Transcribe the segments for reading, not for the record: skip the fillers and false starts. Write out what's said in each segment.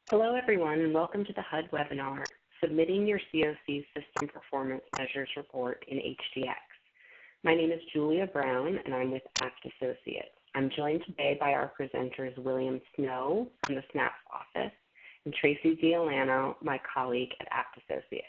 Hello, everyone, and welcome to the HUD webinar, Submitting Your CoC System Performance Measures Report in HDX. My name is Julia Brown, and I'm with ACT Associates. I'm joined today by our presenters, William Snow from the SNAPS office, and Tracy Giolano, my colleague at ACT Associates.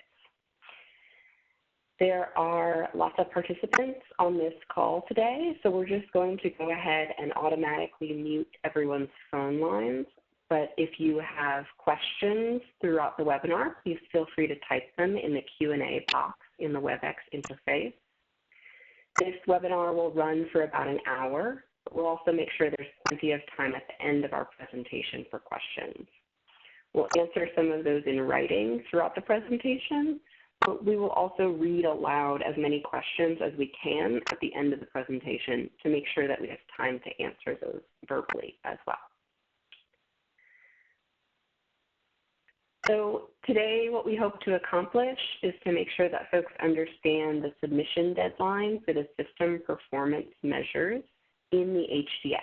There are lots of participants on this call today, so we're just going to go ahead and automatically mute everyone's phone lines. But if you have questions throughout the webinar, please feel free to type them in the Q&A box in the WebEx interface. This webinar will run for about an hour, but we'll also make sure there's plenty of time at the end of our presentation for questions. We'll answer some of those in writing throughout the presentation, but we will also read aloud as many questions as we can at the end of the presentation to make sure that we have time to answer those verbally as well. So today what we hope to accomplish is to make sure that folks understand the submission deadline for the system performance measures in the HDX.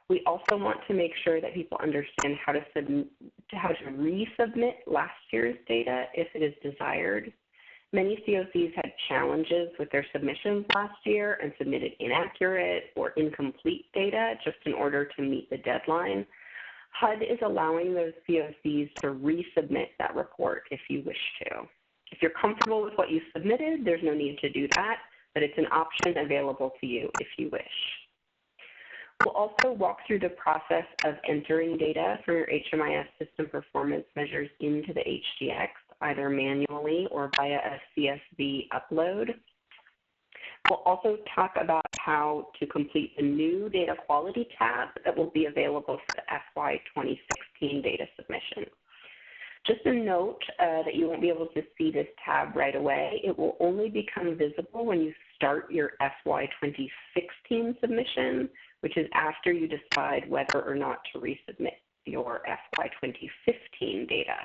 We also want to make sure that people understand how to resubmit last year's data if it is desired. Many CoCs had challenges with their submissions last year and submitted inaccurate or incomplete data just in order to meet the deadline. HUD is allowing those CoCs to resubmit that report if you wish to. If you're comfortable with what you submitted, there's no need to do that, but it's an option available to you if you wish. We'll also walk through the process of entering data for your HMIS system performance measures into the HDX, either manually or via a CSV upload. We'll also talk about how to complete the new data quality tab that will be available for the FY 2016 data submission. Just a note that you won't be able to see this tab right away. It will only become visible when you start your FY 2016 submission, which is after you decide whether or not to resubmit your FY 2015 data.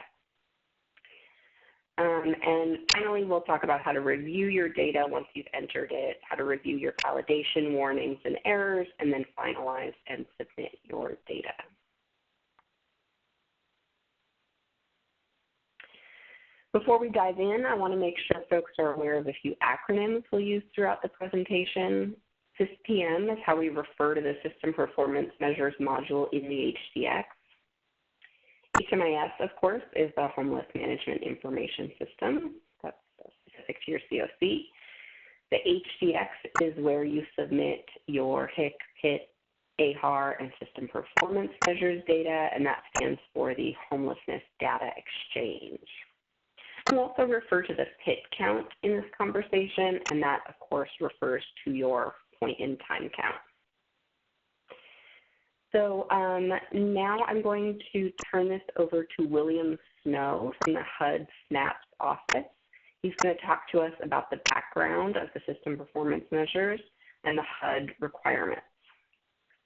And finally, we'll talk about how to review your data once you've entered it, how to review your validation warnings and errors, and then finalize and submit your data. Before we dive in, I want to make sure folks are aware of a few acronyms we'll use throughout the presentation. Sys PM is how we refer to the System Performance Measures module in the HDX. HMIS, of course, is the Homeless Management Information System. That's specific to your CoC. The HDX is where you submit your HIC, PIT, AHAR, and System Performance Measures data, and that stands for the Homelessness Data Exchange. We'll also refer to the PIT count in this conversation, and that, of course, refers to your point-in-time count. So now I'm going to turn this over to William Snow from the HUD SNAPS office. He's going to talk to us about the background of the system performance measures and the HUD requirements.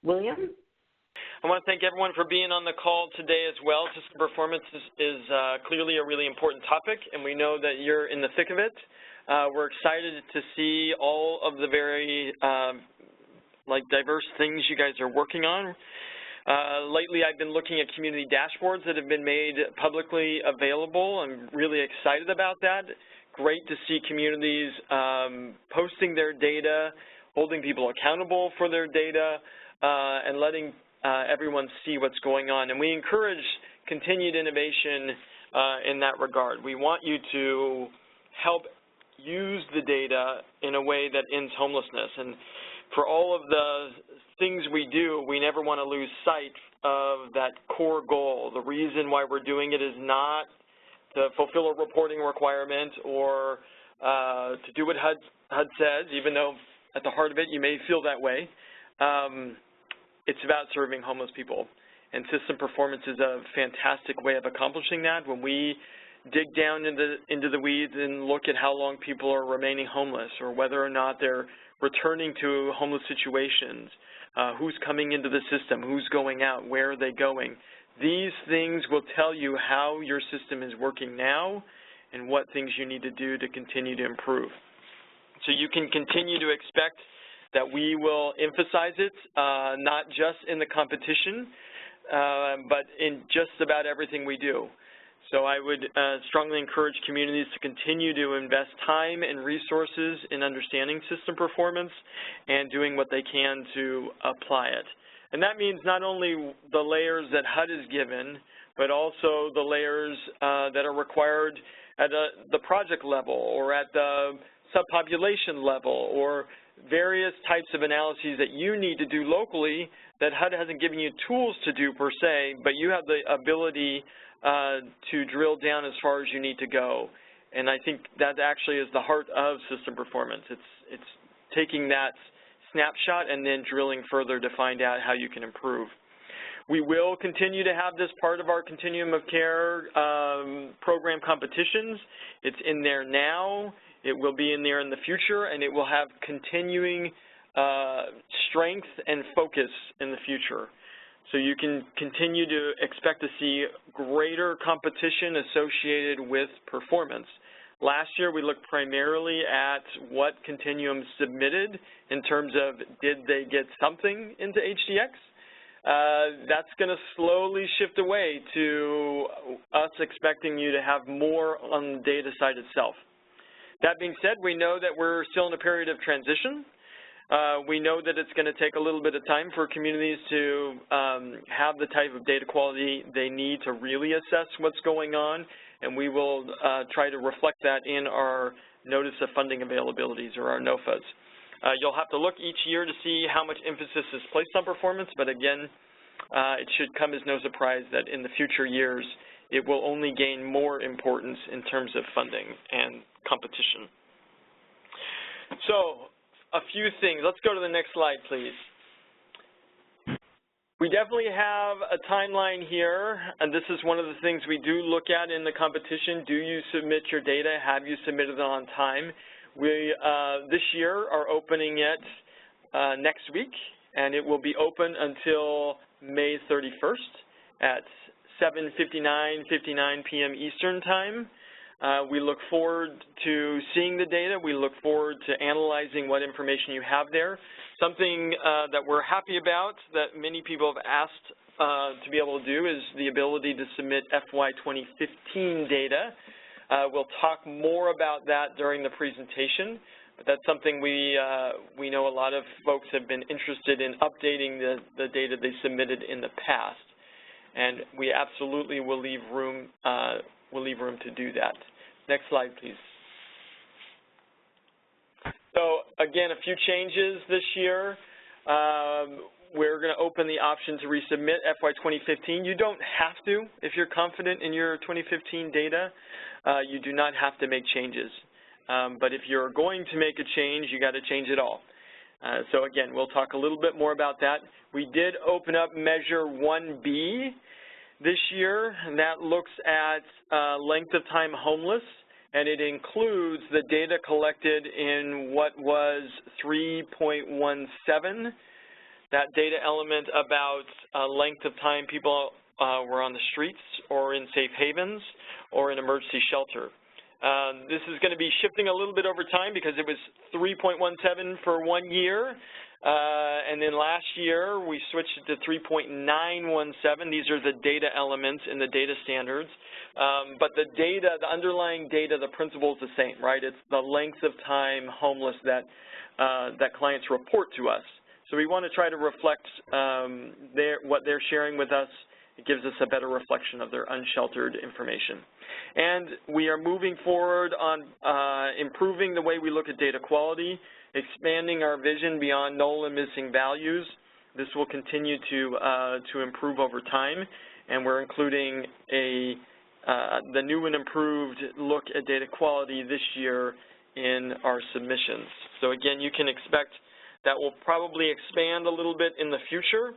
William? I want to thank everyone for being on the call today as well. System performance is clearly a really important topic, and we know that you're in the thick of it. We're excited to see all of the very diverse things you guys are working on. Lately, I've been looking at community dashboards that have been made publicly available. I'm really excited about that. Great to see communities posting their data, holding people accountable for their data, and letting everyone see what's going on. And we encourage continued innovation in that regard. We want you to help use the data in a way that ends homelessness. And for all of the things we do, we never want to lose sight of that core goal. The reason why we're doing it is not to fulfill a reporting requirement or to do what HUD says, even though at the heart of it you may feel that way. It's about serving homeless people. And system performance is a fantastic way of accomplishing that. When we dig down into the weeds and look at how long people are remaining homeless or whether or not they're returning to homeless situations, who's coming into the system, who's going out, where are they going. These things will tell you how your system is working now and what things you need to do to continue to improve. So you can continue to expect that we will emphasize it, not just in the competition, but in just about everything we do. So I would strongly encourage communities to continue to invest time and resources in understanding system performance and doing what they can to apply it. And that means not only the layers that HUD is given, but also the layers that are required at the project level or at the subpopulation level, or various types of analyses that you need to do locally that HUD hasn't given you tools to do per se, but you have the ability to drill down as far as you need to go. And I think that actually is the heart of system performance. It's taking that snapshot and then drilling further to find out how you can improve. We will continue to have this part of our Continuum of Care program competitions. It's in there now. It will be in there in the future, and it will have continuing strength and focus in the future. So you can continue to expect to see greater competition associated with performance. Last year, we looked primarily at what continuums submitted in terms of did they get something into HDX. That's going to slowly shift away to us expecting you to have more on the data side itself. That being said, we know that we're still in a period of transition. We know that it's going to take a little bit of time for communities to have the type of data quality they need to really assess what's going on, and we will try to reflect that in our Notice of Funding Availabilities, or our NOFAs. You'll have to look each year to see how much emphasis is placed on performance, but again, it should come as no surprise that in the future years, it will only gain more importance in terms of funding and competition. So, a few things. Let's go to the next slide, please. We definitely have a timeline here, and this is one of the things we do look at in the competition. Do you submit your data? Have you submitted it on time? We, this year, are opening it next week, and it will be open until May 31st at 7:59 p.m. Eastern Time. We look forward to seeing the data. We look forward to analyzing what information you have there. Something that we're happy about that many people have asked to be able to do is the ability to submit FY 2015 data. We'll talk more about that during the presentation, but that's something we know a lot of folks have been interested in updating the data they submitted in the past, and we absolutely will leave room to do that. Next slide, please. So again, a few changes this year. We're going to open the option to resubmit FY 2015. You don't have to if you're confident in your 2015 data. You do not have to make changes. But if you're going to make a change, you got to change it all. So again, we'll talk a little bit more about that. We did open up Measure 1B this year, and that looks at length of time homeless, and it includes the data collected in what was 3.17, that data element about length of time people were on the streets or in safe havens or in emergency shelter. This is going to be shifting a little bit over time because it was 3.17 for 1 year. And then last year, we switched it to 3.917. These are the data elements in the data standards. But the data, the underlying data, the principle is the same, right? It's the length of time homeless that, that clients report to us. So we want to try to reflect what they're sharing with us. It gives us a better reflection of their unsheltered information. And we are moving forward on improving the way we look at data quality, expanding our vision beyond null and missing values. This will continue to improve over time, and we're including the new and improved look at data quality this year in our submissions. So again, you can expect that will probably expand a little bit in the future,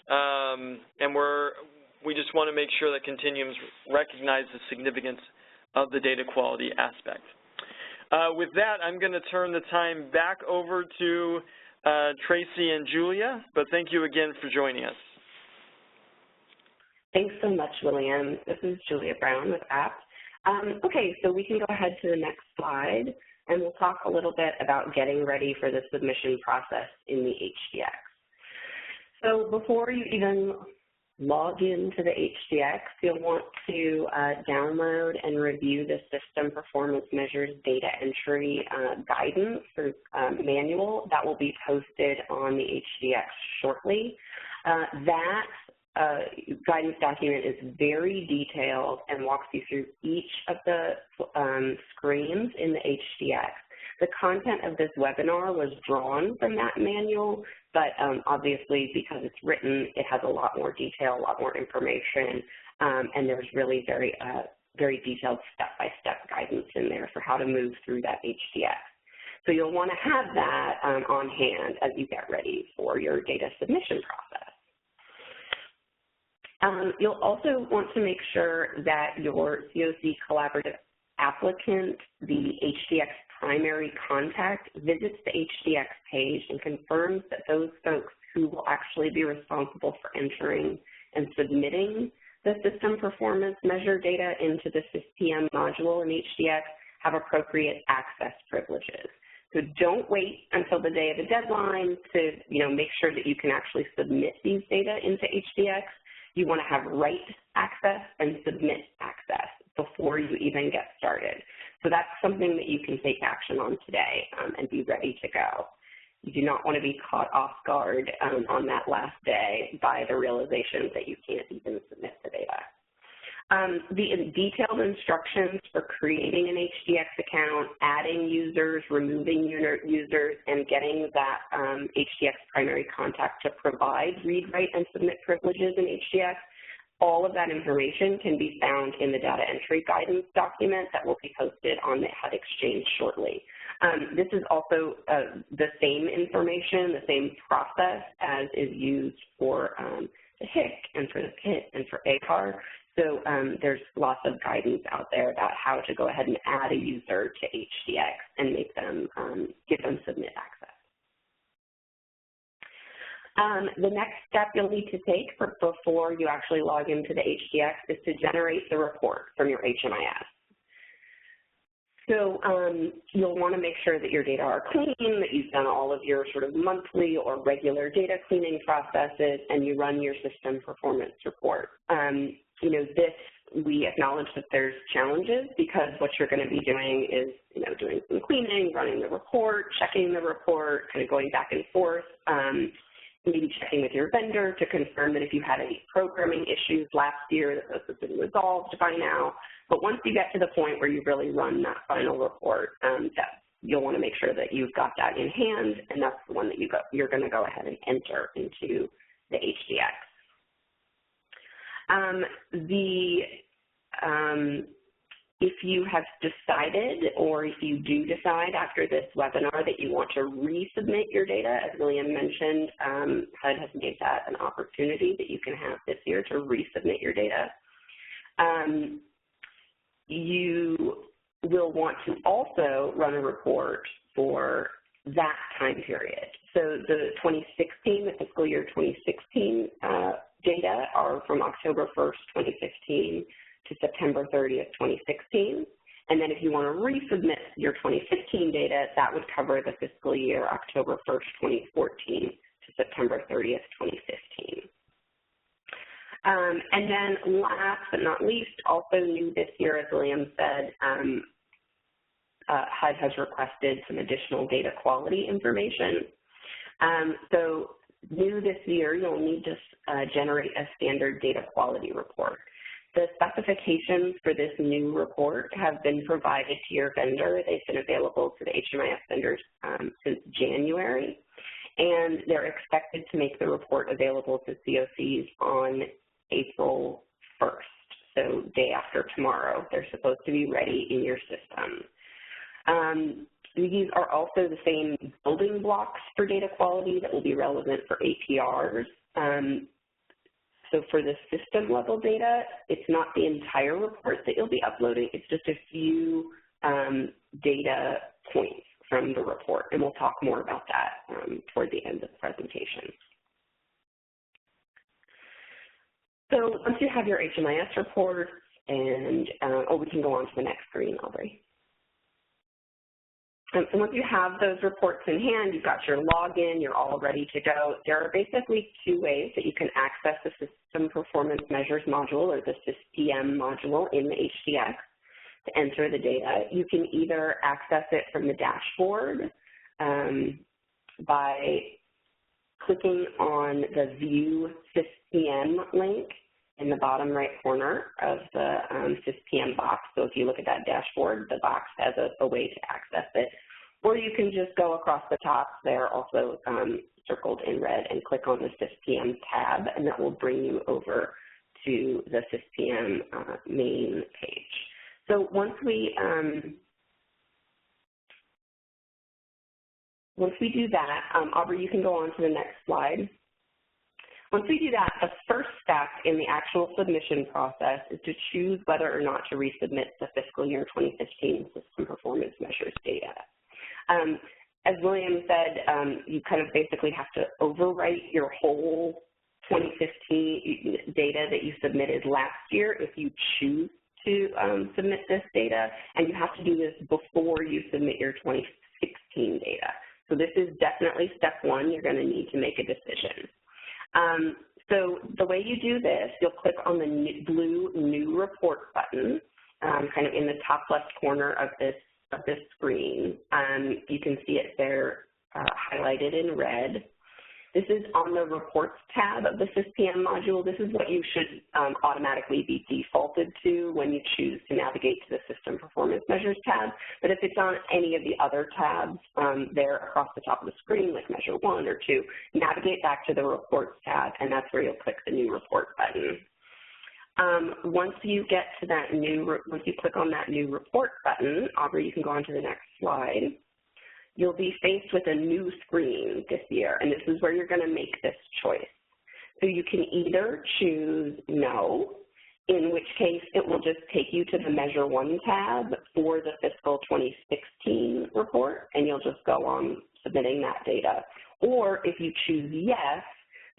and we just want to make sure that Continuums recognize the significance of the data quality aspect. With that, I'm going to turn the time back over to Tracy and Julia, but thank you again for joining us. Thanks so much, William. This is Julia Brown with APT. Okay, so we can go ahead to the next slide, and we'll talk a little bit about getting ready for the submission process in the HDX. So before you even log into the HDX, you'll want to download and review the System Performance Measures Data Entry Guidance or manual that will be posted on the HDX shortly. That guidance document is very detailed and walks you through each of the screens in the HDX. The content of this webinar was drawn from that manual, but obviously because it's written, it has a lot more detail, a lot more information, and there's really very detailed step-by-step guidance in there for how to move through that HDX. So you'll want to have that on hand as you get ready for your data submission process. You'll also want to make sure that your COC collaborative applicant, the HDX primary contact, visits the HDX page and confirms that those folks who will actually be responsible for entering and submitting the system performance measure data into the Sys PM module in HDX have appropriate access privileges. So don't wait until the day of the deadline to make sure that you can actually submit these data into HDX. You want to have write access and submit access before you even get started. So that's something that you can take action on today and be ready to go. You do not want to be caught off guard on that last day by the realization that you can't even submit the data. The detailed instructions for creating an HDX account, adding users, removing users, and getting that HDX primary contact to provide read, write, and submit privileges in HDX, all of that information can be found in the data entry guidance document that will be posted on the HUD Exchange shortly. This is also the same information, the same process as is used for the HIC and for the PIT and for ACAR. So there's lots of guidance out there about how to go ahead and add a user to HDX and make them, give them submit access. The next step you'll need to take before you actually log into the HDX is to generate the report from your HMIS. So you'll want to make sure that your data are clean, that you've done all of your sort of monthly or regular data cleaning processes, and you run your system performance report. We acknowledge that there's challenges because what you're going to be doing is, doing some cleaning, running the report, checking the report, kind of going back and forth, maybe checking with your vendor to confirm that if you had any programming issues last year, that those have been resolved by now. But once you get to the point where you really run that final report, you'll want to make sure that you've got that in hand, and that's the one that you're going to go ahead and enter into the HDX. If you have decided, or if you do decide after this webinar that you want to resubmit your data, as William mentioned, HUD has made that an opportunity that you can have this year to resubmit your data. You will want to also run a report for that time period. So the 2016, the fiscal year 2016 data are from October 1st, 2015 to September 30th, 2016. And then if you want to resubmit your 2015 data, that would cover the fiscal year October 1st, 2014 to September 30th, 2015. And then last but not least, also new this year, as William said, HUD has requested some additional data quality information. So new this year, you'll need to generate a standard data quality report. The specifications for this new report have been provided to your vendor. They've been available to the HMIS vendors since January, and they're expected to make the report available to COCs on April 1st, so day after tomorrow. They're supposed to be ready in your system. These are also the same building blocks for data quality that will be relevant for APRs. So for the system level data, it's not the entire report that you'll be uploading, it's just a few data points from the report, and we'll talk more about that toward the end of the presentation. So once you have your HMIS reports, and we can go on to the next screen, Aubrey. So once you have those reports in hand, you've got your login, you're all ready to go. There are basically two ways that you can access the System Performance Measures module, or the Sys PM module in the HDX to enter the data. You can either access it from the dashboard by clicking on the View Sys PM link in the bottom right corner of the Sys PM box. So if you look at that dashboard, the box has a way to access it. Or you can just go across the top, they're also circled in red, and click on the Sys PM tab, and that will bring you over to the Sys PM main page. So once we do that, Aubrey, you can go on to the next slide. Once we do that, the first step in the actual submission process is to choose whether or not to resubmit the fiscal year 2015 System Performance Measures data. As William said, you kind of basically have to overwrite your whole 2015 data that you submitted last year if you choose to submit this data, and you have to do this before you submit your 2016 data. So this is definitely step one. You're going to need to make a decision. So the way you do this, you'll click on the blue New Report button, kind of in the top left corner of this screen. You can see it there highlighted in red. This is on the Reports tab of the Sys PM module. This is what you should automatically be defaulted to when you choose to navigate to the System Performance Measures tab. But if it's on any of the other tabs there across the top of the screen, like Measure 1 or 2, navigate back to the Reports tab, and that's where you'll click the New Report button. Once you get to that once you click on that New Report button, Aubrey, you can go on to the next slide. You'll be faced with a new screen this year, and this is where you're going to make this choice. So you can either choose no, in which case it will just take you to the Measure 1 tab for the fiscal 2016 report, and you'll just go on submitting that data. Or if you choose yes,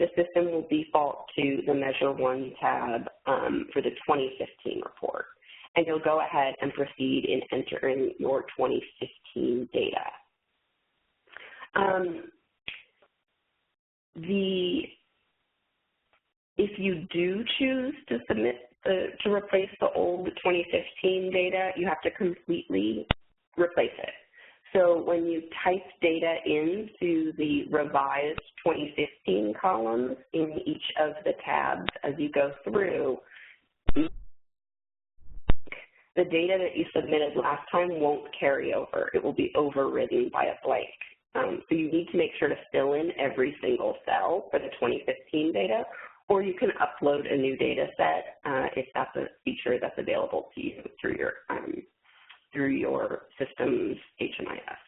the system will default to the Measure 1 tab for the 2015 report, and you'll go ahead and proceed in entering your 2015 data. If you do choose to submit to replace the old 2015 data, you have to completely replace it. So when you type data into the revised 2015 columns in each of the tabs as you go through, the data that you submitted last time won't carry over. It will be overridden by a blank. So you need to make sure to fill in every single cell for the 2015 data, or you can upload a new data set if that's a feature that's available to you through your system's HMIS.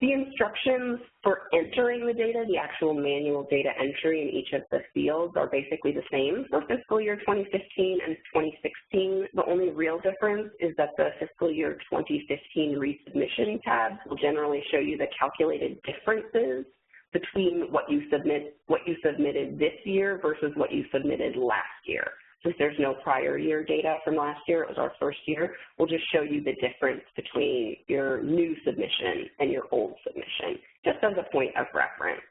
The instructions for entering the data, the actual manual data entry in each of the fields, are basically the same for fiscal year 2015 and 2016. The only real difference is that the fiscal year 2015 resubmission tabs will generally show you the calculated differences between what you submitted this year versus what you submitted last year. Since there's no prior year data from last year, it was our first year, we'll just show you the difference between your new submission and your old submission, just as a point of reference.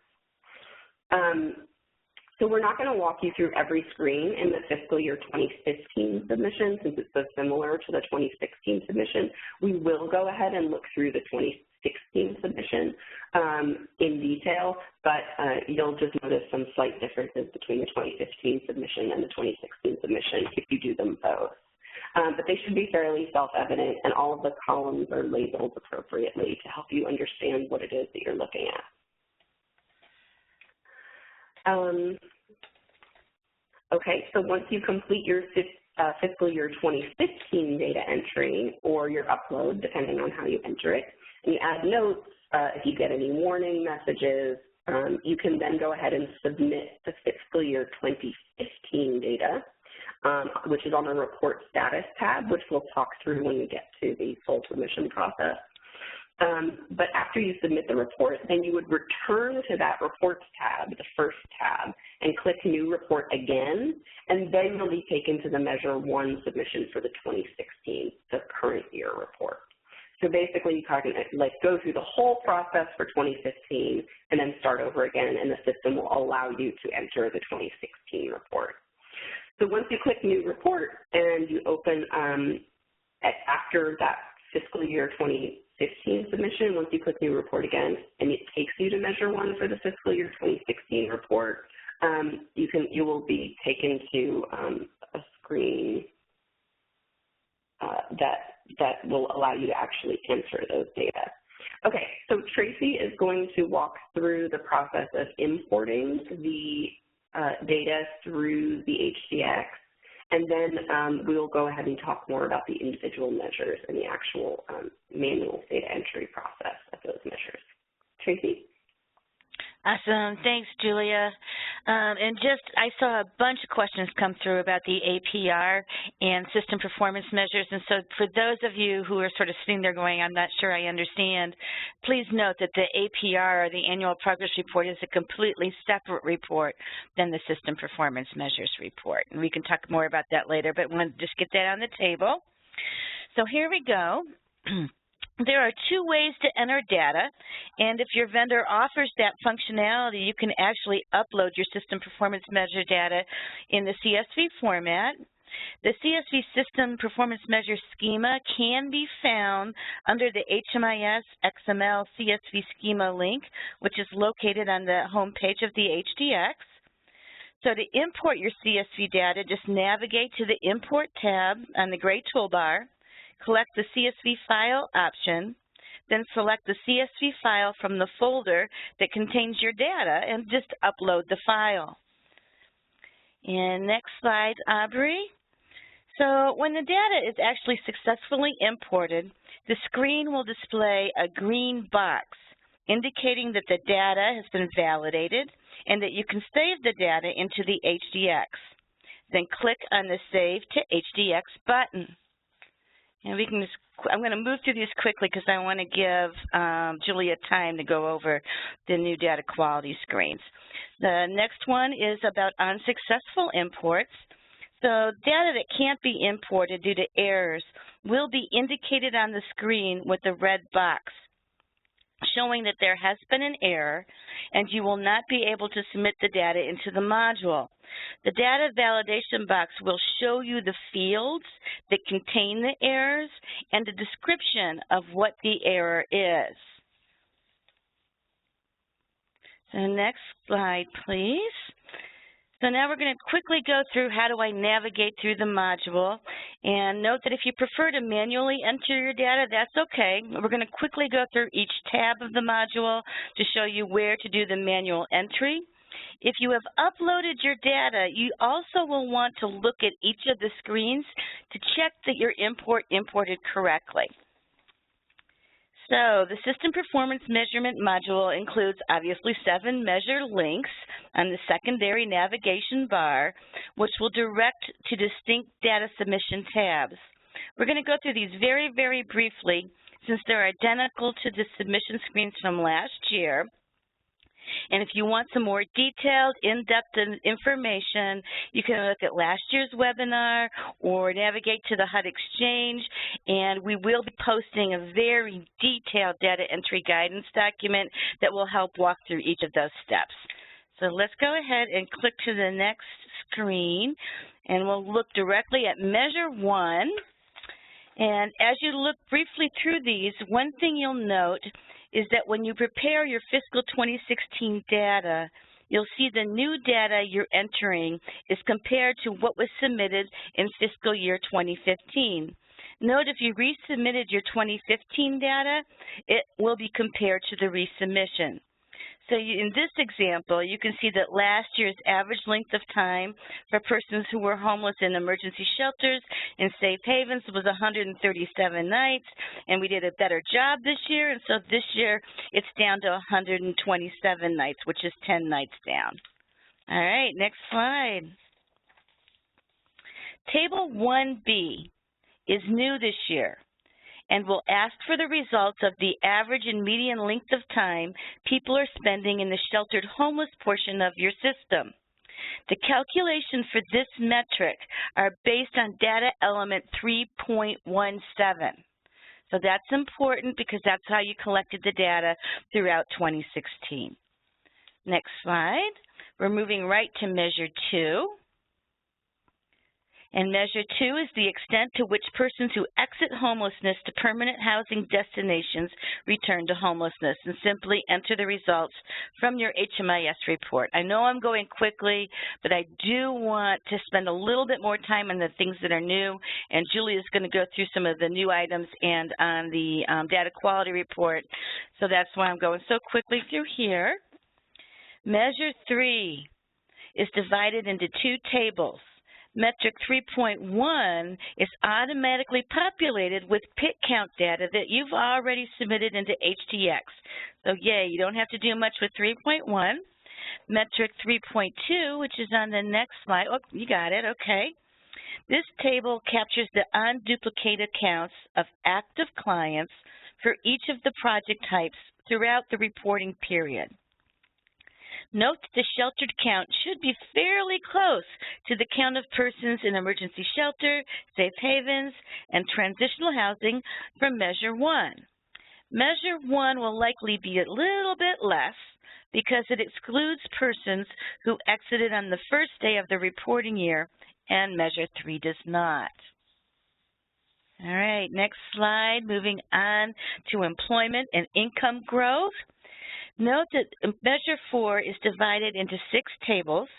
So we're not going to walk you through every screen in the fiscal year 2015 submission, since it's so similar to the 2016 submission. We will go ahead and look through the 2016 submission in detail, but you'll just notice some slight differences between the 2015 submission and the 2016 submission if you do them both. But they should be fairly self-evident, and all of the columns are labeled appropriately to help you understand what it is that you're looking at. Okay, so once you complete your fiscal year 2015 data entry or your upload, depending on how you enter it, and you add notes, if you get any warning messages, you can then go ahead and submit the fiscal year 2015 data, which is on the Report Status tab, which we'll talk through when we get to the full submission process. But after you submit the report, then you would return to that Reports tab, the first tab, and click New Report again, and then you'll be taken to the Measure 1 submission for the 2016, the current year report. So basically, you can go through the whole process for 2015 and then start over again, and the system will allow you to enter the 2016 report. So once you click New Report and you open, after that fiscal year 2015 submission, once you click New Report again, and it takes you to Measure 1 for the fiscal year 2016 report, you will be taken to a screen that will allow you to actually enter those data. Okay, so Tracy is going to walk through the process of importing the data through the HDX, and then we will go ahead and talk more about the individual measures and the actual manual data entry process of those measures. Tracy? Awesome. Thanks, Julia. And I saw a bunch of questions come through about the APR and system performance measures. And so for those of you who are sort of sitting there going, I'm not sure I understand, please note that the APR, or the Annual Progress Report, is a completely separate report than the System Performance Measures report. And we can talk more about that later, but I want to just get that on the table. So here we go. There are two ways to enter data, and if your vendor offers that functionality, you can actually upload your system performance measure data in the CSV format. The CSV System Performance Measure Schema can be found under the HMIS XML CSV Schema link, which is located on the home page of the HDX. So to import your CSV data, just navigate to the Import tab on the gray toolbar. Select the CSV file option, then select the CSV file from the folder that contains your data and just upload the file. And next slide, Aubrey. So when the data is actually successfully imported, the screen will display a green box indicating that the data has been validated and that you can save the data into the HDX. Then click on the Save to HDX button. And we can I'm going to move through these quickly because I want to give Julia time to go over the new data quality screens. The next one is about unsuccessful imports. So data that can't be imported due to errors will be indicated on the screen with a red box, showing that there has been an error and you will not be able to submit the data into the module. The data validation box will show you the fields that contain the errors and a description of what the error is. So next slide, please. So now we're going to quickly go through how do I navigate through the module. And note that if you prefer to manually enter your data, that's okay. We're going to quickly go through each tab of the module to show you where to do the manual entry. If you have uploaded your data, you also will want to look at each of the screens to check that your import imported correctly. So the System Performance Measurement module includes obviously 7 measure links on the secondary navigation bar, which will direct to distinct data submission tabs. We're going to go through these very, very briefly since they're identical to the submission screens from last year. And if you want some more detailed, in-depth information, you can look at last year's webinar or navigate to the HUD Exchange, and we will be posting a very detailed data entry guidance document that will help walk through each of those steps. So let's go ahead and click to the next screen, and we'll look directly at Measure 1. And as you look briefly through these, one thing you'll note is that when you prepare your fiscal 2016 data, you'll see the new data you're entering is compared to what was submitted in fiscal year 2015. Note if you resubmitted your 2015 data, it will be compared to the resubmission. So in this example, you can see that last year's average length of time for persons who were homeless in emergency shelters and safe havens was 137 nights, and we did a better job this year, and so this year it's down to 127 nights, which is 10 nights down. All right, next slide. Table 1B is new this year and will ask for the results of the average and median length of time people are spending in the sheltered homeless portion of your system. The calculations for this metric are based on data element 3.17. So that's important because that's how you collected the data throughout 2016. Next slide. We're moving right to Measure 2. And Measure 2 is the extent to which persons who exit homelessness to permanent housing destinations return to homelessness, and simply enter the results from your HMIS report. I know I'm going quickly, but I do want to spend a little bit more time on the things that are new, and Julie is going to go through some of the new items and on the data quality report, so that's why I'm going so quickly through here. Measure 3 is divided into 2 tables. Metric 3.1 is automatically populated with PIT count data that you've already submitted into HTX. So yay, you don't have to do much with 3.1. Metric 3.2, which is on the next slide. Oh, you got it, okay. This table captures the unduplicated counts of active clients for each of the project types throughout the reporting period. Note that the sheltered count should be fairly close to the count of persons in emergency shelter, safe havens, and transitional housing from Measure 1. Measure 1 will likely be a little bit less because it excludes persons who exited on the first day of the reporting year, and Measure 3 does not. All right, next slide, moving on to employment and income growth. Note that Measure 4 is divided into 6 tables.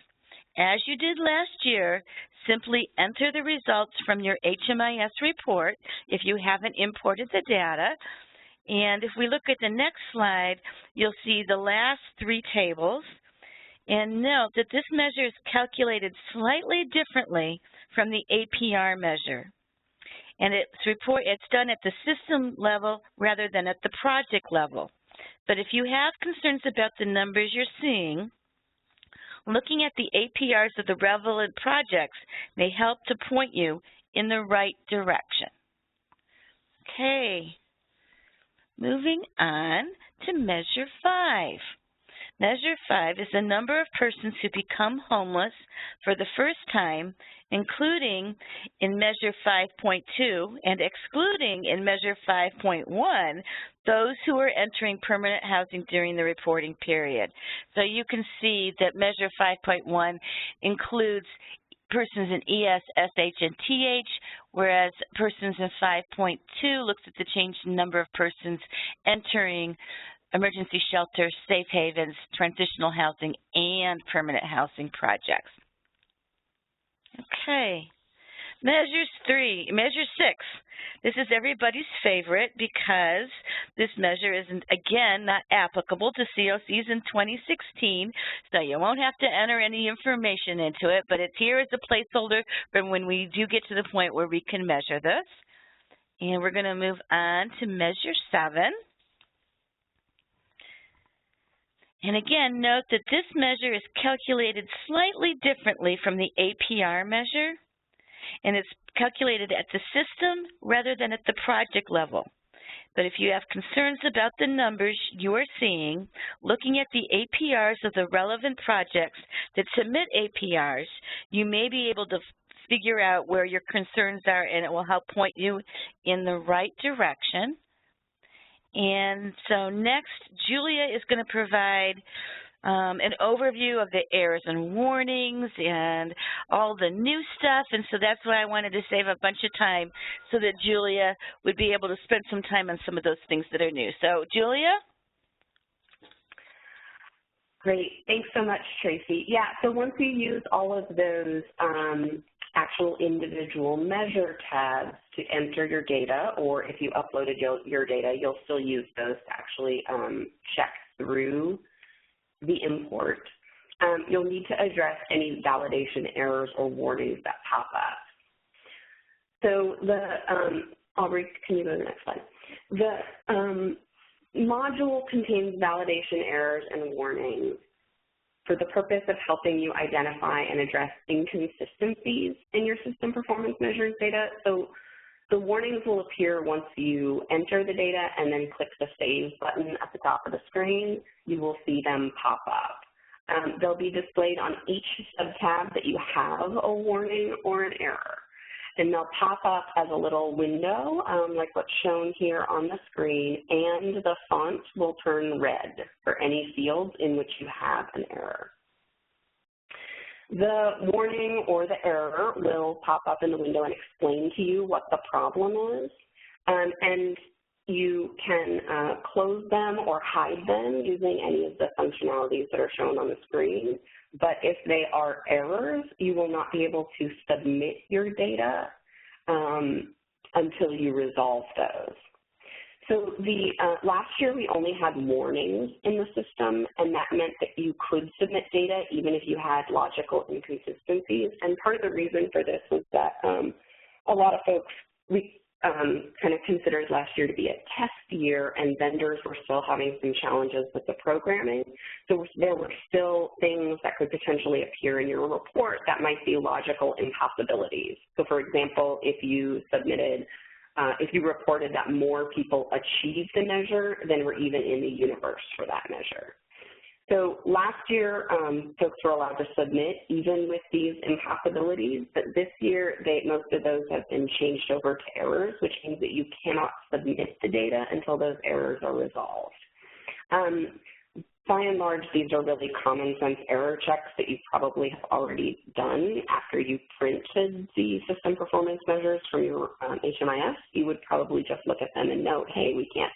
As you did last year, simply enter the results from your HMIS report if you haven't imported the data. And if we look at the next slide, you'll see the last 3 tables. And note that this measure is calculated slightly differently from the APR measure. And it's done at the system level rather than at the project level. But if you have concerns about the numbers you're seeing, looking at the APRs of the relevant projects may help to point you in the right direction. Okay, moving on to Measure 5. Measure 5 is the number of persons who become homeless for the first time, including in Measure 5.2 and excluding in Measure 5.1 those who are entering permanent housing during the reporting period. So you can see that Measure 5.1 includes persons in ES, SH, and TH, whereas persons in 5.2 looks at the change in number of persons entering emergency shelter, safe havens, transitional housing, and permanent housing projects. Okay, Measure 6. This is everybody's favorite because this measure is, again, not applicable to COCs in 2016, so you won't have to enter any information into it, but it's here as a placeholder for when we do get to the point where we can measure this. And we're going to move on to Measure 7. And again, note that this measure is calculated slightly differently from the APR measure, and it's calculated at the system rather than at the project level. But if you have concerns about the numbers you are seeing, looking at the APRs of the relevant projects that submit APRs, you may be able to figure out where your concerns are, and it will help point you in the right direction. And so next, Julia is going to provide an overview of the errors and warnings and all the new stuff, and so that's why I wanted to save a bunch of time so that Julia would be able to spend some time on some of those things that are new. So, Julia? Great. Thanks so much, Tracy. Yeah, so once you use all of those actual individual measure tabs to enter your data, or if you uploaded your data, you'll still use those to actually check through the import. You'll need to address any validation errors or warnings that pop up. So Aubrey, can you go to the next slide? The module contains validation errors and warnings for the purpose of helping you identify and address inconsistencies in your system performance measures data. So the warnings will appear once you enter the data and then click the Save button at the top of the screen. You will see them pop up. They'll be displayed on each sub-tab that you have a warning or an error. and they'll pop up as a little window, like what's shown here on the screen, and the font will turn red for any fields in which you have an error. The warning or the error will pop up in the window and explain to you what the problem is, and you can close them or hide them using any of the functionalities that are shown on the screen. But if they are errors, you will not be able to submit your data until you resolve those. So last year we only had warnings in the system, and that meant that you could submit data even if you had logical inconsistencies. And part of the reason for this was that a lot of folks kind of considered last year to be a test year, and vendors were still having some challenges with the programming. So there were still things that could potentially appear in your report that might be logical impossibilities. So for example, if you submitted, if you reported that more people achieved the measure than were even in the universe for that measure. So last year, folks were allowed to submit even with these impossibilities, but this year, most of those have been changed over to errors, which means that you cannot submit the data until those errors are resolved. By and large, these are really common sense error checks that you probably have already done after you printed the system performance measures from your HMIS. You would probably just look at them and note, hey, we can't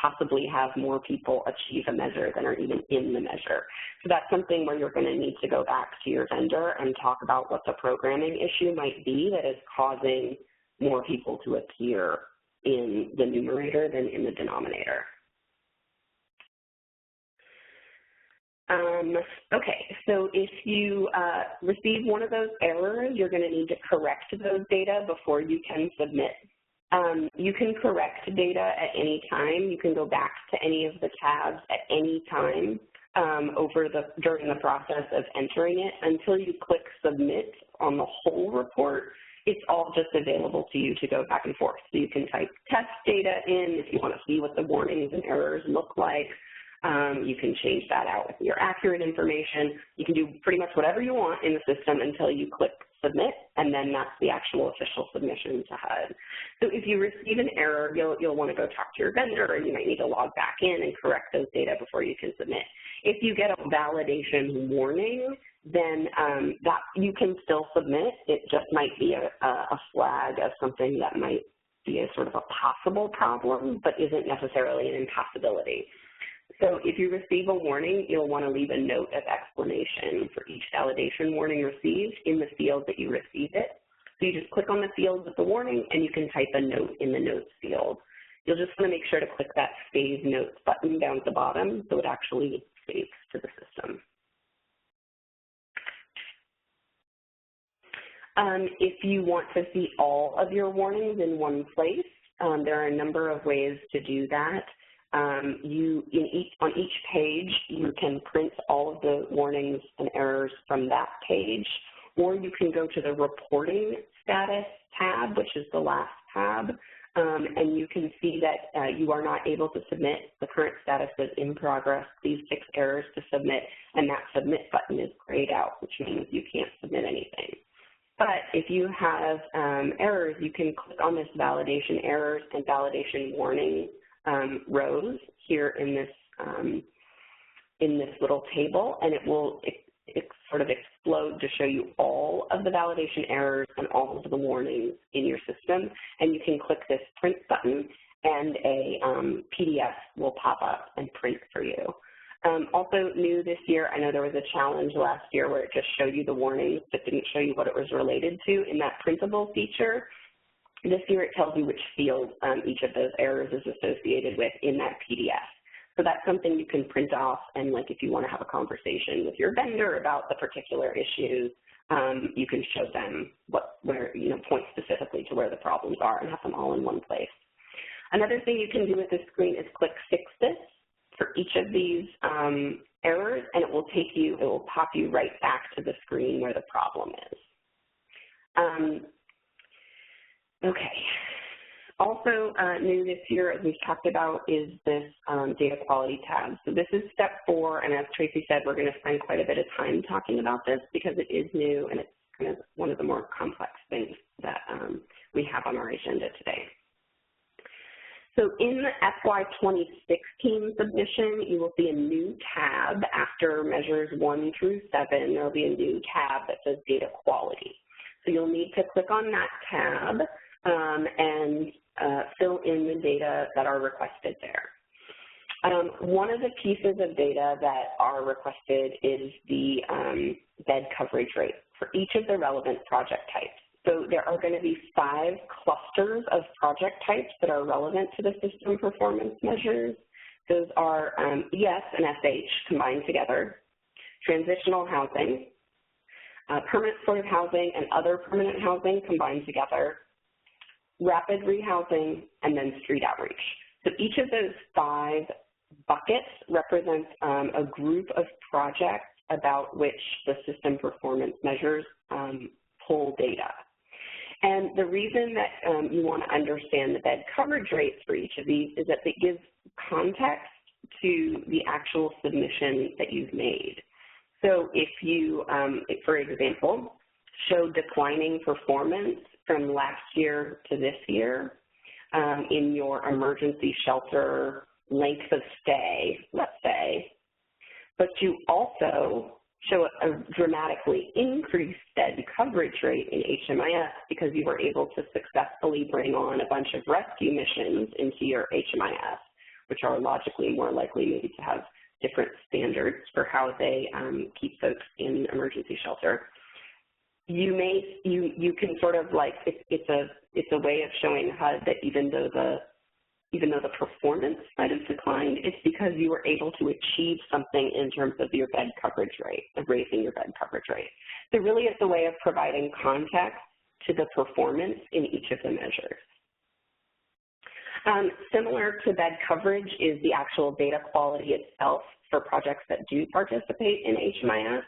possibly have more people achieve a measure than are even in the measure. So that's something where you're going to need to go back to your vendor and talk about what the programming issue might be that is causing more people to appear in the numerator than in the denominator. Okay, so if you receive one of those errors, you're going to need to correct those data before you can submit. You can correct data at any time. You can go back to any of the tabs at any time during the process of entering it until you click submit on the whole report. It's all just available to you to go back and forth. So you can type test data in if you want to see what the warnings and errors look like. You can change that out with your accurate information. You can do pretty much whatever you want in the system until you click submit, and then that's the actual official submission to HUD. So if you receive an error, you'll want to go talk to your vendor, and you might need to log back in and correct those data before you can submit. If you get a validation warning, then that you can still submit. It just might be a flag of something that might be a sort of a possible problem, but isn't necessarily an impossibility. So if you receive a warning, you'll want to leave a note of explanation for each validation warning received in the field that you received it. So you just click on the field with the warning, and you can type a note in the notes field. You'll just want to make sure to click that Save Notes button down at the bottom so it actually saves to the system. If you want to see all of your warnings in one place, there are a number of ways to do that. On each page, you can print all of the warnings and errors from that page, or you can go to the Reporting Status tab, which is the last tab, and you can see that you are not able to submit. The current status is in progress. Please fix errors to submit, and that Submit button is grayed out, which means you can't submit anything. But if you have errors, you can click on this Validation Errors and Validation Warning rows here in this little table, and it will sort of explode to show you all of the validation errors and all of the warnings in your system. And you can click this print button, and a PDF will pop up and print for you. Also new this year, I know there was a challenge last year where it just showed you the warnings but didn't show you what it was related to in that printable feature. This year it tells you which field each of those errors is associated with in that PDF. So that's something you can print off, and like if you want to have a conversation with your vendor about the particular issues, you can show them point specifically to where the problems are and have them all in one place. Another thing you can do with this screen is click Fix This for each of these errors, and it will pop you right back to the screen where the problem is. Okay. Also new this year, as we've talked about, is this data quality tab. So this is step 4, and as Tracy said, we're going to spend quite a bit of time talking about this because it is new and it's kind of one of the more complex things that we have on our agenda today. So in the FY 2016 submission, you will see a new tab after measures 1 through 7. There will be a new tab that says data quality. So you'll need to click on that tab and fill in the data that are requested there. One of the pieces of data that are requested is the bed coverage rate for each of the relevant project types. So there are going to be 5 clusters of project types that are relevant to the system performance measures. Those are ES and SH combined together, transitional housing, permanent supportive housing and other permanent housing combined together, rapid rehousing, and then street outreach. So each of those 5 buckets represents a group of projects about which the system performance measures pull data. And the reason that you want to understand the bed coverage rates for each of these is that it gives context to the actual submission that you've made. So if you, for example, show declining performance from last year to this year in your emergency shelter length of stay, let's say, but you also show a dramatically increased bed coverage rate in HMIS because you were able to successfully bring on a bunch of rescue missions into your HMIS, which are logically more likely maybe to have different standards for how they keep folks in emergency shelter. You can sort of like, it's a way of showing HUD that even though the performance might have declined, it's because you were able to achieve something in terms of your bed coverage rate, of raising your bed coverage rate. So really it's a way of providing context to the performance in each of the measures. Similar to bed coverage is the actual data quality itself for projects that do participate in HMIS.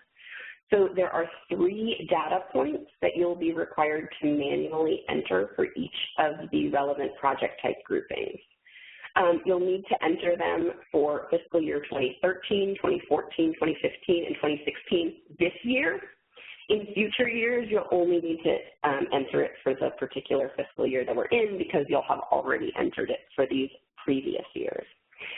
So there are 3 data points that you'll be required to manually enter for each of the relevant project type groupings. You'll need to enter them for fiscal year 2013, 2014, 2015, and 2016 this year. In future years, you'll only need to enter it for the particular fiscal year that we're in because you'll have already entered it for these previous years.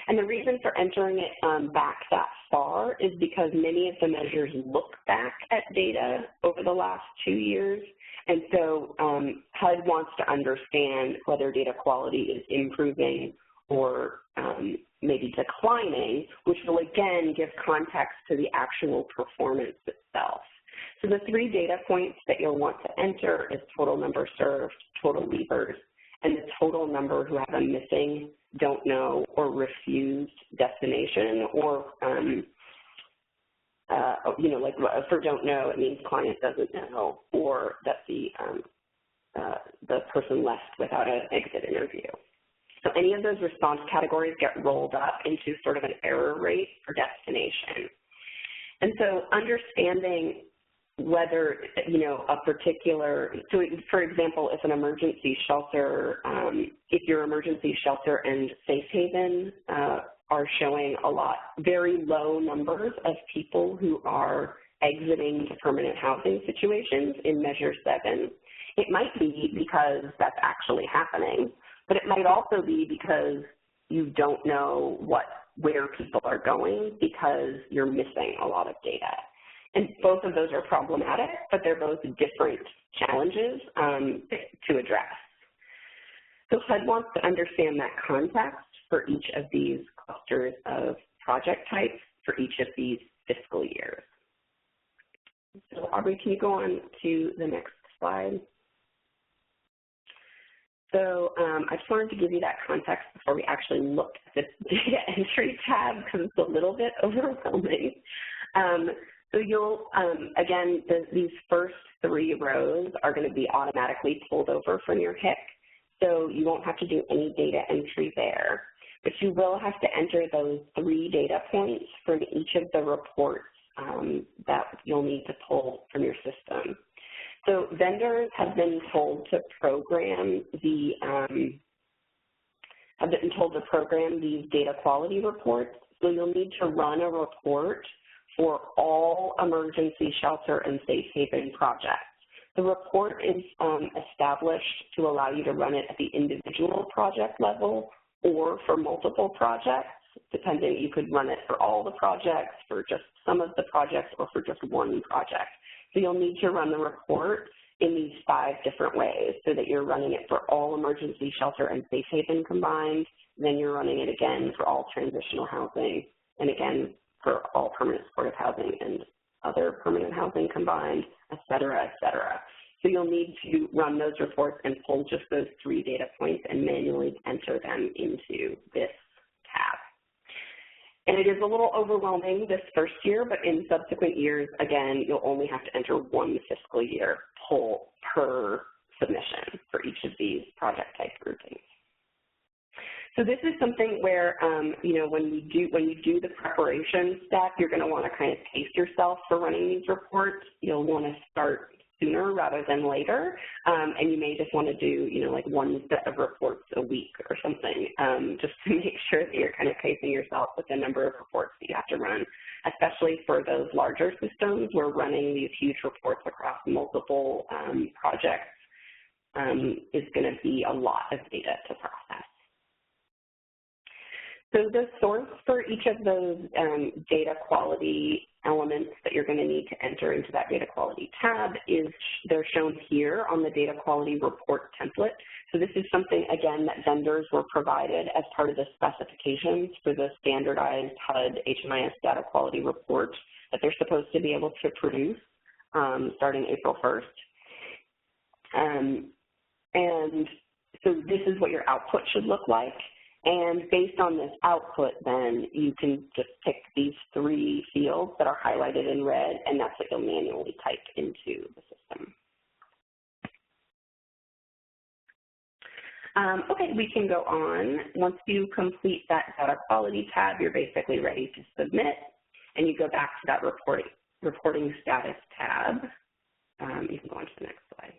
And the reason for entering it back that far is because many of the measures look back at data over the last 2 years. And so HUD wants to understand whether data quality is improving or maybe declining, which will again give context to the actual performance itself. So the 3 data points that you'll want to enter is total number served, total leavers, and the total number who have a missing, don't know, or refused destination, or, like for don't know, it means client doesn't know, or that the person left without an exit interview. So any of those response categories get rolled up into sort of an error rate for destination. And so understanding whether, a particular, so for example, if an emergency shelter, if your emergency shelter and safe haven are showing very low numbers of people who are exiting to permanent housing situations in Measure 7, it might be because that's actually happening, but it might also be because you don't know where people are going because you're missing a lot of data. And both of those are problematic, but they're both different challenges to address. So HUD wants to understand that context for each of these clusters of project types for each of these fiscal years. So Aubrey, can you go on to the next slide? So I just wanted to give you that context before we actually look at the data entry tab because it's a little bit overwhelming. So you'll, again, these first 3 rows are going to be automatically pulled over from your HIC, so you won't have to do any data entry there. But you will have to enter those 3 data points from each of the reports that you'll need to pull from your system. So vendors have been told to program these data quality reports. So you'll need to run a report for all emergency shelter and safe haven projects. The report is established to allow you to run it at the individual project level or for multiple projects, depending. You could run it for all the projects, for just some of the projects, or for just one project. So you'll need to run the report in these 5 different ways, so that you're running it for all emergency shelter and safe haven combined, then you're running it again for all transitional housing, and again for all permanent supportive housing and other permanent housing combined, et cetera, et cetera. So you'll need to run those reports and pull just those 3 data points and manually enter them into this tab. And it is a little overwhelming this first year, but in subsequent years, again, you'll only have to enter 1 fiscal year pull per submission for each of these project type groupings. So this is something where, you know, when you do the preparation step, you're going to want to kind of pace yourself for running these reports. You'll want to start sooner rather than later, and you may just want to do, you know, like 1 set of reports a week or something, just to make sure that you're kind of pacing yourself with the number of reports that you have to run, especially for those larger systems where running these huge reports across multiple projects is going to be a lot of data to process. So the source for each of those data quality elements that you're going to need to enter into that data quality tab they're shown here on the data quality report template. So this is something, again, that vendors were provided as part of the specifications for the standardized HUD HMIS data quality report that they're supposed to be able to produce starting April 1st. And so this is what your output should look like. And based on this output, then you can just pick these 3 fields that are highlighted in red, and that's what you'll manually type into the system. Okay, we can go on. Once you complete that data quality tab, you're basically ready to submit, and you go back to that reporting status tab. You can go on to the next slide.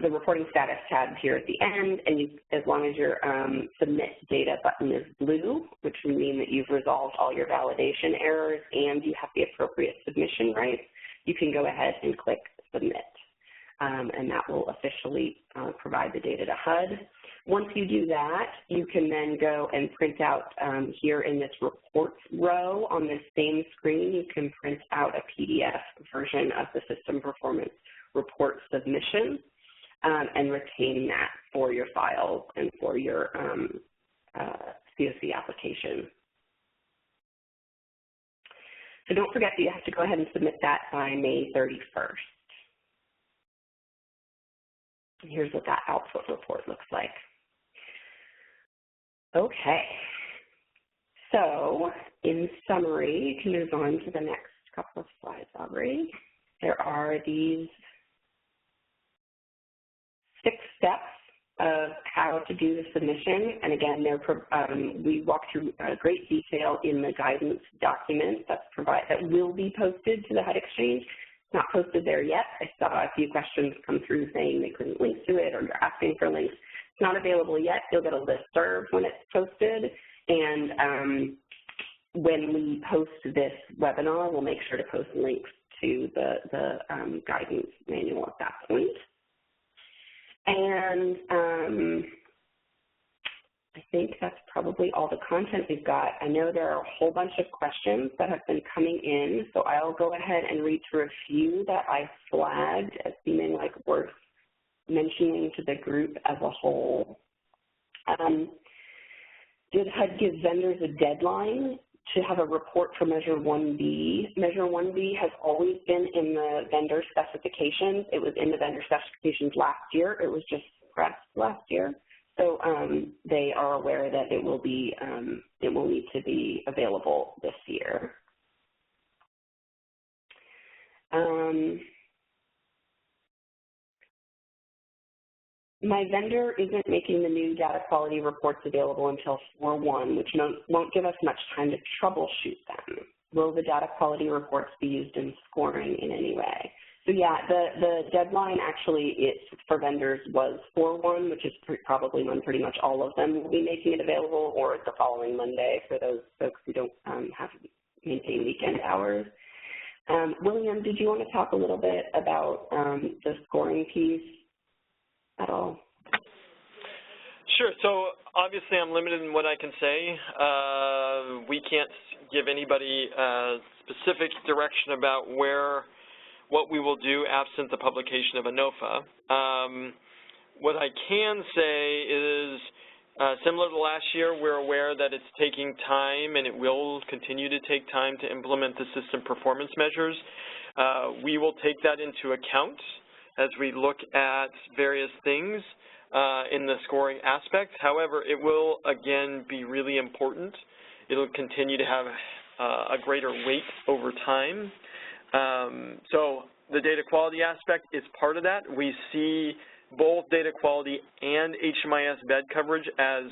The reporting status tab here at the end, and as long as your submit data button is blue, which would mean that you've resolved all your validation errors and you have the appropriate submission rights, you can go ahead and click submit. And that will officially provide the data to HUD. Once you do that, you can then go and print out here in this reports row on this same screen, you can print out a PDF version of the system performance report submission and retain that for your files and for your COC application. So don't forget that you have to go ahead and submit that by May 31st. And here's what that output report looks like. Okay, so in summary, you can move on to the next couple of slides, Aubrey. There are these 6 steps of how to do the submission, and again, we walk through great detail in the guidance document that will be posted to the HUD Exchange. It's not posted there yet. I saw a few questions come through saying they couldn't link to it or you're asking for links. It's not available yet. You'll get a listserv when it's posted, and when we post this webinar, we'll make sure to post links to the guidance manual at that point. And I think that's probably all the content we've got. I know there are a whole bunch of questions that have been coming in, so I'll go ahead and read through a few that I flagged as seeming like worth mentioning to the group as a whole. Did HUD give vendors a deadline to have a report for Measure 1B? Measure 1B has always been in the vendor specifications. It was in the vendor specifications last year. It was just suppressed last year. So they are aware that it will need to be available this year. My vendor isn't making the new data quality reports available until 4/1, which won't give us much time to troubleshoot them. Will the data quality reports be used in scoring in any way? So yeah, the deadline actually for vendors was 4/1, which is probably when pretty much all of them will be making it available, or the following Monday for those folks who don't have maintain weekend hours. William, did you want to talk a little bit about the scoring piece at all? Sure. So obviously I'm limited in what I can say. We can't give anybody specific direction about what we will do absent the publication of a NOFA. What I can say is, similar to last year, we're aware that it's taking time and it will continue to take time to implement the system performance measures. We will take that into account as we look at various things in the scoring aspect. However, it will, again, be really important. It'll continue to have a greater weight over time. So the data quality aspect is part of that. We see both data quality and HMIS bed coverage as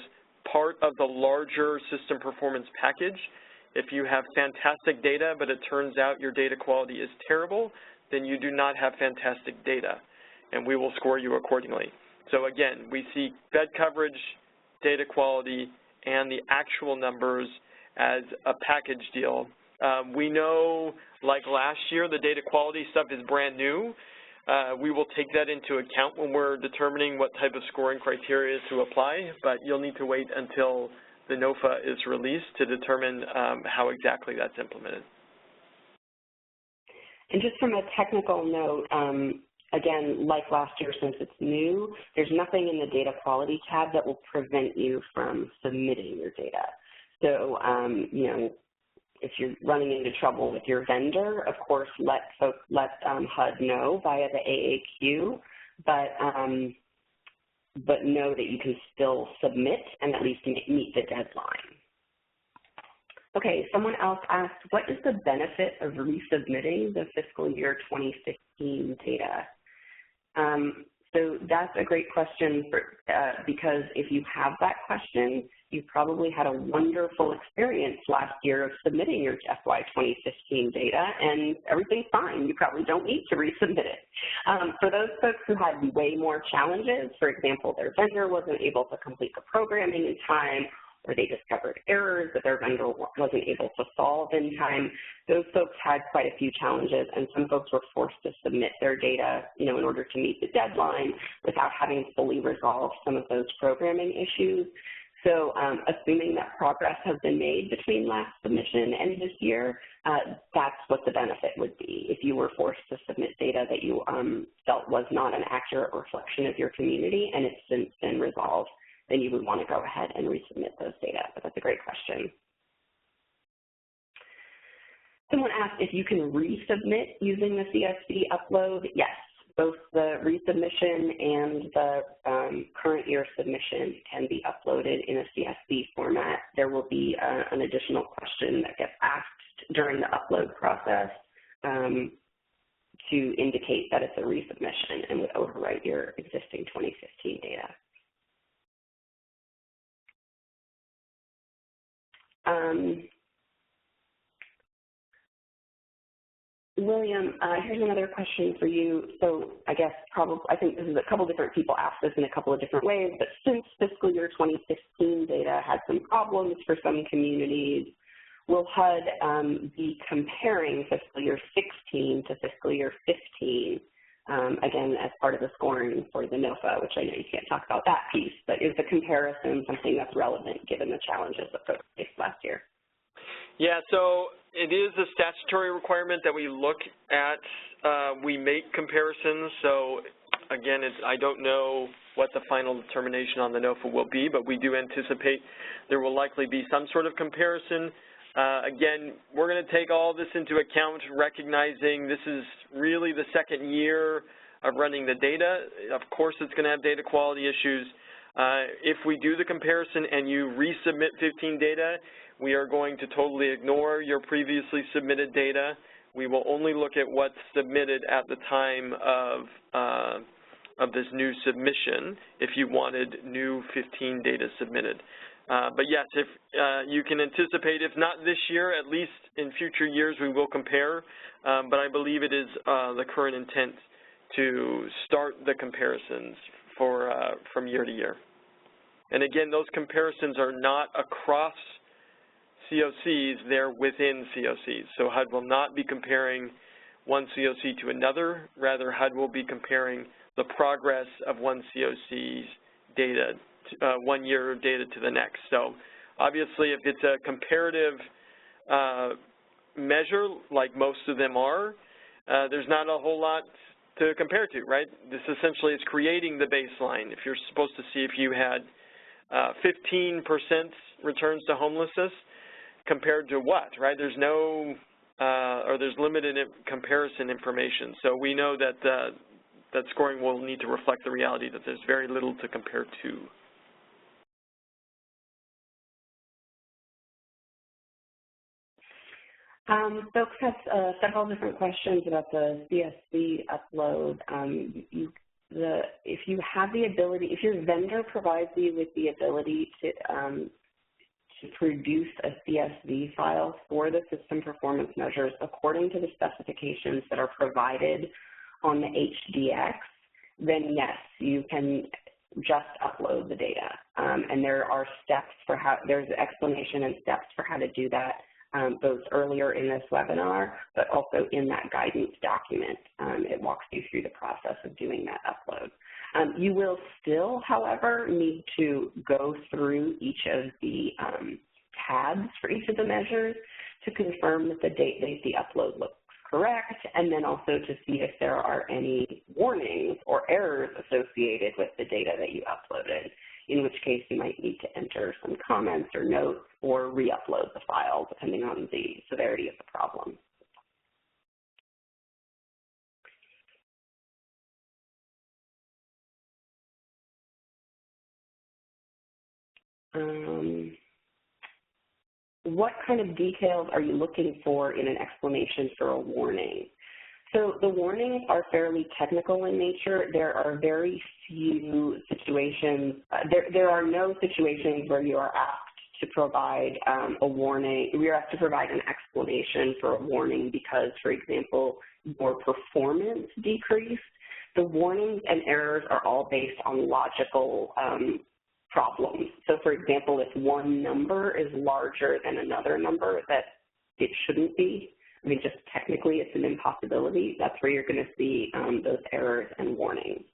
part of the larger system performance package. If you have fantastic data, but it turns out your data quality is terrible, then you do not have fantastic data, and we will score you accordingly. So again, we see bed coverage, data quality, and the actual numbers as a package deal. We know, like last year, the data quality stuff is brand new. We will take that into account when we're determining what type of scoring criteria to apply, but you'll need to wait until the NOFA is released to determine how exactly that's implemented. And just from a technical note, again, like last year, since it's new, there's nothing in the data quality tab that will prevent you from submitting your data. So, you know, if you're running into trouble with your vendor, of course, let HUD know via the AAQ, but know that you can still submit and at least meet the deadline. Okay, someone else asked, what is the benefit of resubmitting the fiscal year 2015 data? So that's a great question because if you have that question, you probably had a wonderful experience last year of submitting your FY 2015 data and everything's fine. You probably don't need to resubmit it. For those folks who had way more challenges, for example, their vendor wasn't able to complete the programming in time, or they discovered errors that their vendor wasn't able to solve in time, those folks had quite a few challenges, and some folks were forced to submit their data, you know, in order to meet the deadline without having fully resolved some of those programming issues. So assuming that progress has been made between last submission and this year, that's what the benefit would be. If you were forced to submit data that you felt was not an accurate reflection of your community and it's since been resolved, then you would want to go ahead and resubmit those data. But that's a great question. Someone asked if you can resubmit using the CSV upload. Yes, both the resubmission and the current year submission can be uploaded in a CSV format. There will be an additional question that gets asked during the upload process to indicate that it's a resubmission and would overwrite your existing 2015 data. William, here's another question for you. So I think this is a couple different people asked this in a couple of different ways, but since fiscal year 2015 data had some problems for some communities, will HUD be comparing fiscal year 16 to fiscal year 15, again, as part of the scoring for the NOFA, which I know you can't talk about that piece, but is the comparison something that's relevant given the challenges that folks faced last year? Yeah, so it is a statutory requirement that we look at, we make comparisons. So again, I don't know what the final determination on the NOFA will be, but we do anticipate there will likely be some sort of comparison. Again, we're going to take all this into account, recognizing this is really the second year of running the data. Of course, it's going to have data quality issues. If we do the comparison and you resubmit 15 data, we are going to totally ignore your previously submitted data. We will only look at what's submitted at the time of this new submission if you wanted new 15 data submitted. But yes, if you can anticipate, if not this year, at least in future years we will compare, but I believe it is the current intent to start the comparisons from year to year. And again, those comparisons are not across CoCs, they're within CoCs. So HUD will not be comparing one COC to another. Rather, HUD will be comparing the progress of one COC's data, 1 year of data to the next. So obviously, if it's a comparative measure, like most of them are, there's not a whole lot to compare to, right? This essentially is creating the baseline. If you're supposed to see if you had 15% returns to homelessness compared to what, right? There's no, or there's limited comparison information. So we know that that scoring will need to reflect the reality that there's very little to compare to. Folks have several different questions about the CSV upload. If you have the ability, if your vendor provides you with the ability to produce a CSV file for the system performance measures according to the specifications that are provided on the HDX, then yes, you can just upload the data. And there are steps for how, there's an explanation and steps for how to do that, both earlier in this webinar, but also in that guidance document. It walks you through the process of doing that upload. You will still, however, need to go through each of the tabs for each of the measures to confirm that the date the upload looks correct, and then also to see if there are any warnings or errors associated with the data that you uploaded, in which case you might need to enter some comments or notes or re-upload the file, depending on the severity of the problem. What kind of details are you looking for in an explanation for a warning? So the warnings are fairly technical in nature. There are very few situations, there are no situations where you are asked to provide a warning, you're asked to provide an explanation for a warning because, for example, your performance decreased. The warnings and errors are all based on logical problems. So, for example, if one number is larger than another number that it shouldn't be, I mean, just technically it's an impossibility, that's where you're going to see those errors and warnings.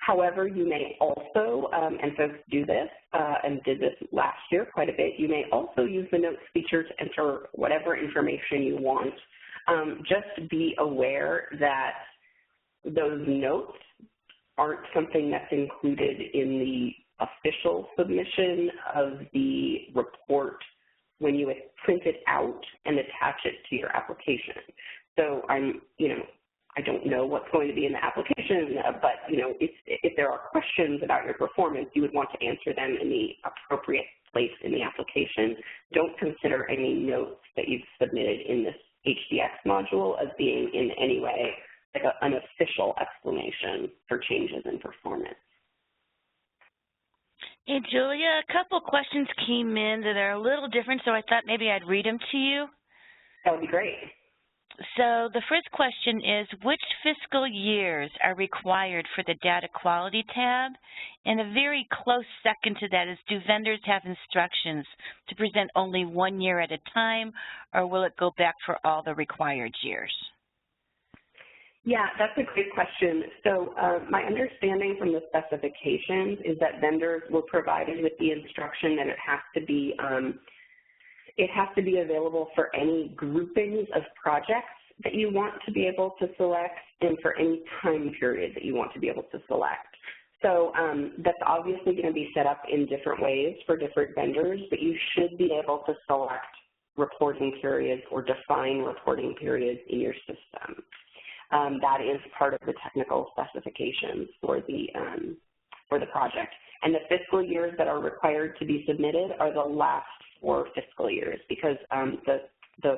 However, you may also, and folks do this and did this last year quite a bit, you may also use the notes feature to enter whatever information you want. Just be aware that those notes aren't something that's included in the official submission of the report when you print it out and attach it to your application. So I don't know what's going to be in the application, but if there are questions about your performance, you would want to answer them in the appropriate place in the application. Don't consider any notes that you've submitted in this HDX module as being in any way like an official explanation for changes in performance. Hey, Julia, a couple questions came in that are a little different, so I thought maybe I'd read them to you. That would be great. So the first question is, which fiscal years are required for the data quality tab? And a very close second to that is, do vendors have instructions to present only 1 year at a time, or will it go back for all the required years? Yeah, that's a great question. So my understanding from the specifications is that vendors were provided with the instruction that it has to be available for any groupings of projects that you want to be able to select and for any time period that you want to be able to select. So that's obviously going to be set up in different ways for different vendors, but you should be able to select reporting periods or define reporting periods in your system. That is part of the technical specifications for the project. And the fiscal years that are required to be submitted are the last 4 fiscal years, because the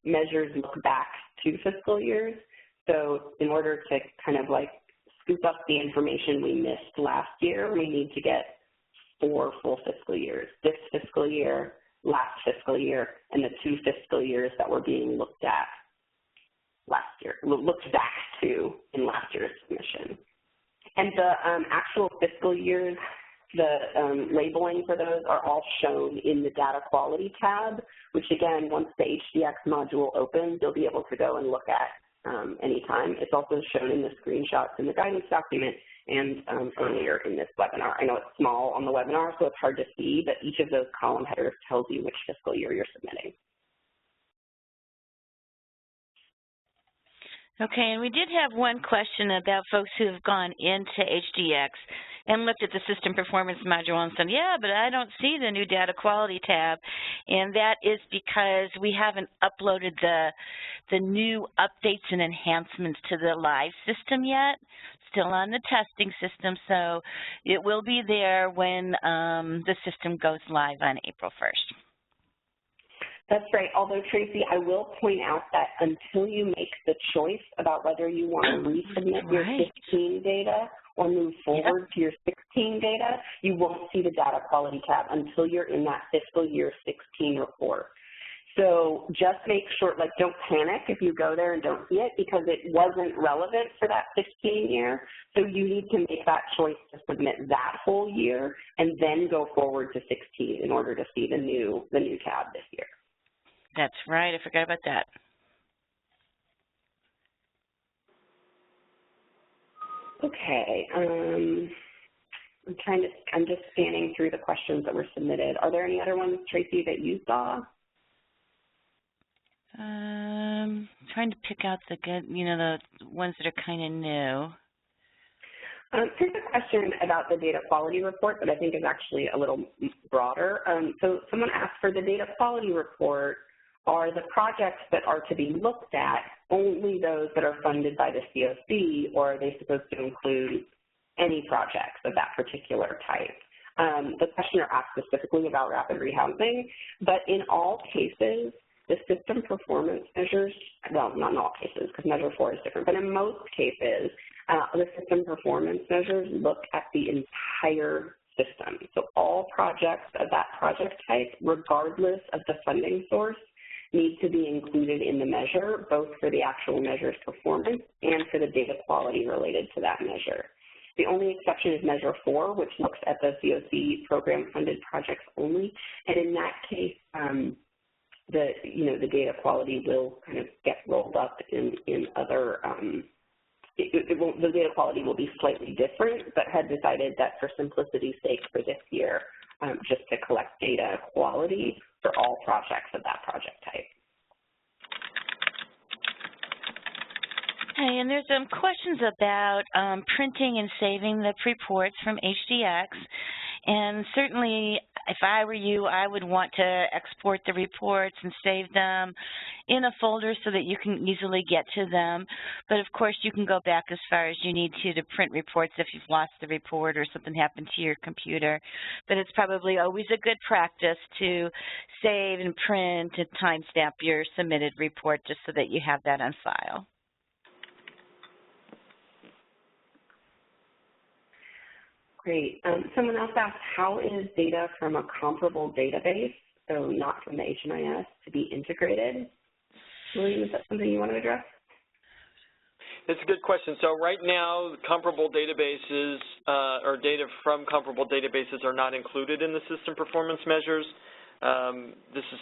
measures look back 2 fiscal years. So in order to kind of like scoop up the information we missed last year, we need to get 4 full fiscal years. This fiscal year, last fiscal year, and the 2 fiscal years that were being looked at last year, looked back to in last year's submission. And the actual fiscal years, The labeling for those are all shown in the Data Quality tab, which again, once the HDX module opens, you'll be able to go and look at anytime. It's also shown in the screenshots in the guidance document and earlier in this webinar. I know it's small on the webinar, so it's hard to see, but each of those column headers tells you which fiscal year you're submitting. Okay, and we did have one question about folks who have gone into HDX and looked at the System Performance Module and said, yeah, but I don't see the new Data Quality tab. And that is because we haven't uploaded the new updates and enhancements to the live system yet. Still on the testing system, so it will be there when the system goes live on April 1st. That's right. Although, Tracy, I will point out that until you make the choice about whether you want to resubmit your 15 data or move forward to your 16 data, you won't see the Data Quality tab until you're in that fiscal year 16 report. So just make sure, like, don't panic if you go there and don't see it, because it wasn't relevant for that 16 year. So you need to make that choice to submit that whole year and then go forward to 16 in order to see the new tab this year. That's right. I forgot about that. Okay. I'm just scanning through the questions that were submitted. Are there any other ones, Tracy, that you saw? Trying to pick out the good, the ones that are kind of new. Here's a question about the data quality report that I think is actually a little broader. So someone asked, for the data quality report, are the projects that are to be looked at only those that are funded by the COC, or are they supposed to include any projects of that particular type? The questioner asked specifically about rapid rehousing, but in all cases, the system performance measures, well, not in all cases, because measure 4 is different, but in most cases, the system performance measures look at the entire system. So all projects of that project type, regardless of the funding source, need to be included in the measure, both for the actual measure's performance and for the data quality related to that measure. The only exception is measure 4, which looks at the COC program-funded projects only, and in that case, the data quality will kind of get rolled up in other. The data quality will be slightly different, but had decided that for simplicity's sake for this year, just to collect data quality for all projects of that project type. Okay, and there's some questions about printing and saving the reports from HDX. And certainly, if I were you, I would want to export the reports and save them in a folder so that you can easily get to them. But of course, you can go back as far as you need to print reports if you've lost the report or something happened to your computer. But it's probably always a good practice to save and print and timestamp your submitted report just so that you have that on file. Great. Someone else asked, how is data from a comparable database, so not from the HMIS, to be integrated? William, is that something you want to address? It's a good question. So right now, comparable databases or data from comparable databases are not included in the system performance measures. This is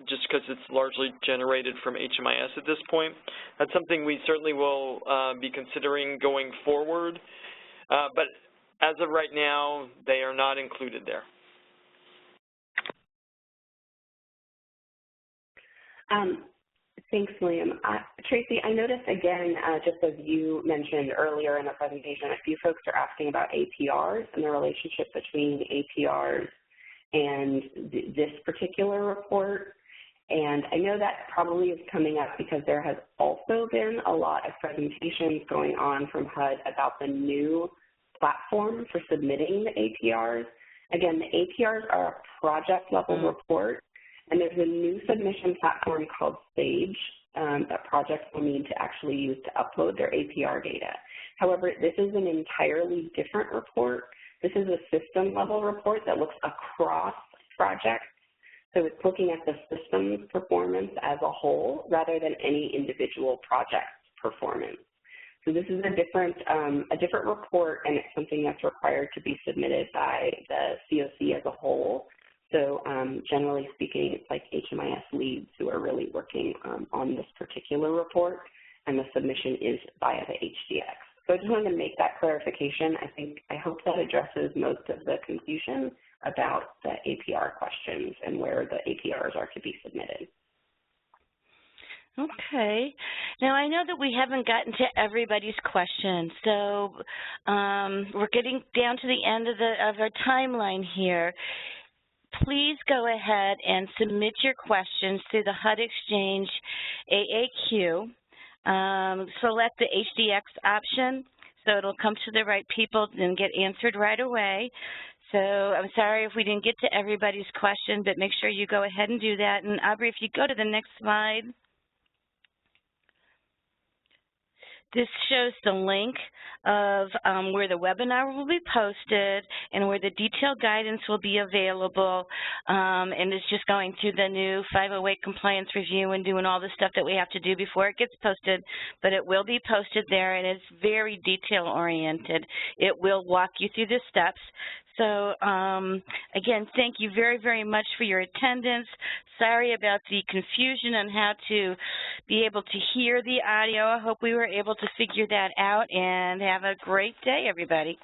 just because it's largely generated from HMIS at this point. That's something we certainly will be considering going forward. But as of right now, they are not included there. Thanks, William. Tracy, I noticed again, just as you mentioned earlier in the presentation, a few folks are asking about APRs and the relationship between APRs and this particular report. And I know that probably is coming up because there has also been a lot of presentations going on from HUD about the new platform for submitting the APRs. Again, the APRs are a project-level report, and there's a new submission platform called Sage that projects will need to actually use to upload their APR data. However, this is an entirely different report. This is a system-level report that looks across projects. So it's looking at the system's performance as a whole rather than any individual project's performance. So this is a different report, and it's something that's required to be submitted by the COC as a whole. So generally speaking, it's like HMIS leads who are really working on this particular report, and the submission is via the HDX. So I just wanted to make that clarification. I hope that addresses most of the confusion about the APR questions and where the APRs are to be submitted. Okay. Now, I know that we haven't gotten to everybody's questions, so we're getting down to the end of our timeline here. Please go ahead and submit your questions through the HUD Exchange AAQ. Select the HDX option, so it'll come to the right people and get answered right away. So I'm sorry if we didn't get to everybody's question, but make sure you go ahead and do that. And Aubrey, if you go to the next slide. This shows the link of where the webinar will be posted and where the detailed guidance will be available. And it's just going through the new 508 compliance review and doing all the stuff that we have to do before it gets posted. But it will be posted there, and it's very detail-oriented. It will walk you through the steps. So, again, thank you very, very much for your attendance. Sorry about the confusion on how to be able to hear the audio. I hope we were able to figure that out, and have a great day, everybody.